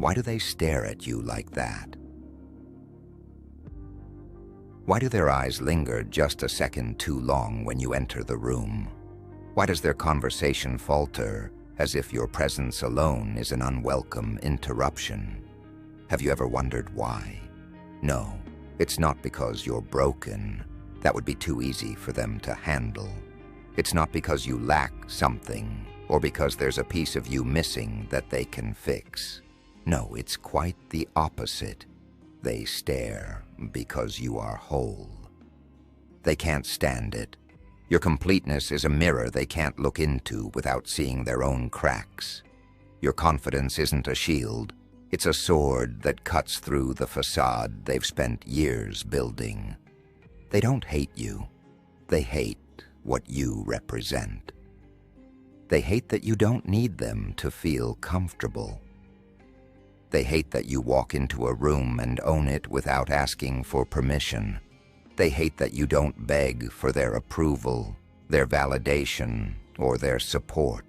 Why do they stare at you like that? Why do their eyes linger just a second too long when you enter the room? Why does their conversation falter as if your presence alone is an unwelcome interruption? Have you ever wondered why? No, it's not because you're broken. That would be too easy for them to handle. It's not because you lack something or because there's a piece of you missing that they can fix. No, it's quite the opposite. They stare because you are whole. They can't stand it. Your completeness is a mirror they can't look into without seeing their own cracks. Your confidence isn't a shield. It's a sword that cuts through the facade they've spent years building. They don't hate you. They hate what you represent. They hate that you don't need them to feel comfortable. They hate that you walk into a room and own it without asking for permission. They hate that you don't beg for their approval, their validation, or their support.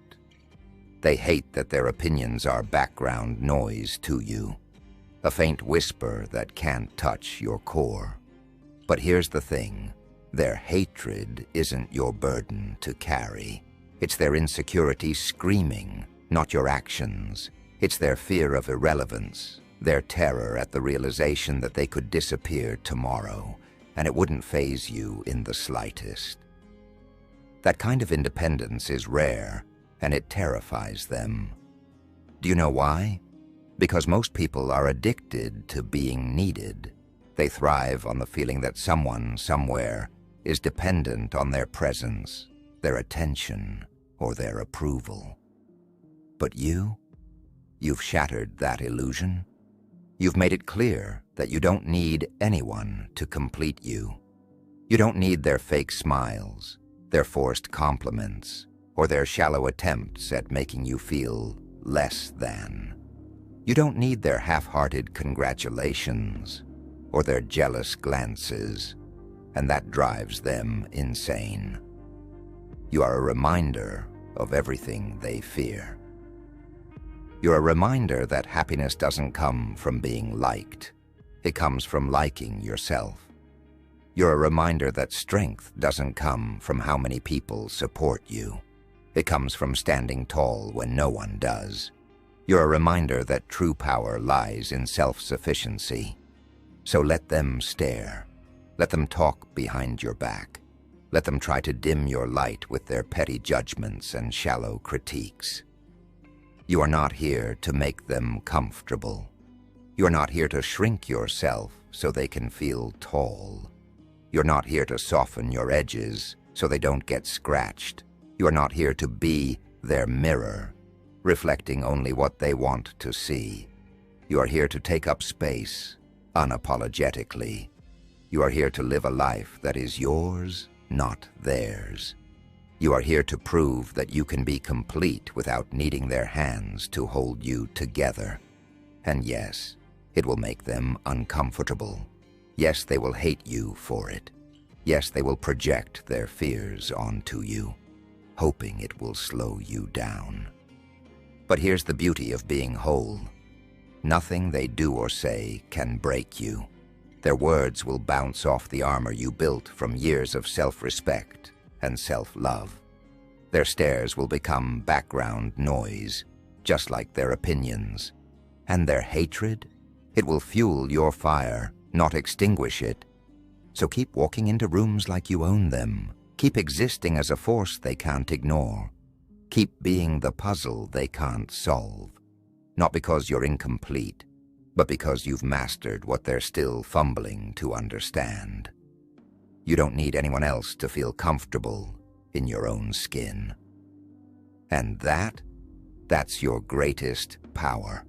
They hate that their opinions are background noise to you, a faint whisper that can't touch your core. But here's the thing, their hatred isn't your burden to carry. It's their insecurity screaming, not your actions. It's their fear of irrelevance, their terror at the realization that they could disappear tomorrow, and it wouldn't faze you in the slightest. That kind of independence is rare, and it terrifies them. Do you know why? Because most people are addicted to being needed. They thrive on the feeling that someone, somewhere, is dependent on their presence, their attention, or their approval. But you've shattered that illusion. You've made it clear that you don't need anyone to complete you. You don't need their fake smiles, their forced compliments, or their shallow attempts at making you feel less than. You don't need their half-hearted congratulations or their jealous glances, and that drives them insane. You are a reminder of everything they fear. You're a reminder that happiness doesn't come from being liked. It comes from liking yourself. You're a reminder that strength doesn't come from how many people support you. It comes from standing tall when no one does. You're a reminder that true power lies in self-sufficiency. So let them stare. Let them talk behind your back. Let them try to dim your light with their petty judgments and shallow critiques. You are not here to make them comfortable. You are not here to shrink yourself so they can feel tall. You're not here to soften your edges so they don't get scratched. You are not here to be their mirror, reflecting only what they want to see. You are here to take up space, unapologetically. You are here to live a life that is yours, not theirs. You are here to prove that you can be complete without needing their hands to hold you together. And yes, it will make them uncomfortable. Yes, they will hate you for it. Yes, they will project their fears onto you, hoping it will slow you down. But here's the beauty of being whole. Nothing they do or say can break you. Their words will bounce off the armor you built from years of self-respect and self-love. Their stares will become background noise, just like their opinions. And their hatred? It will fuel your fire, not extinguish it. So keep walking into rooms like you own them. Keep existing as a force they can't ignore. Keep being the puzzle they can't solve. Not because you're incomplete, but because you've mastered what they're still fumbling to understand. You don't need anyone else to feel comfortable in your own skin. And that's your greatest power.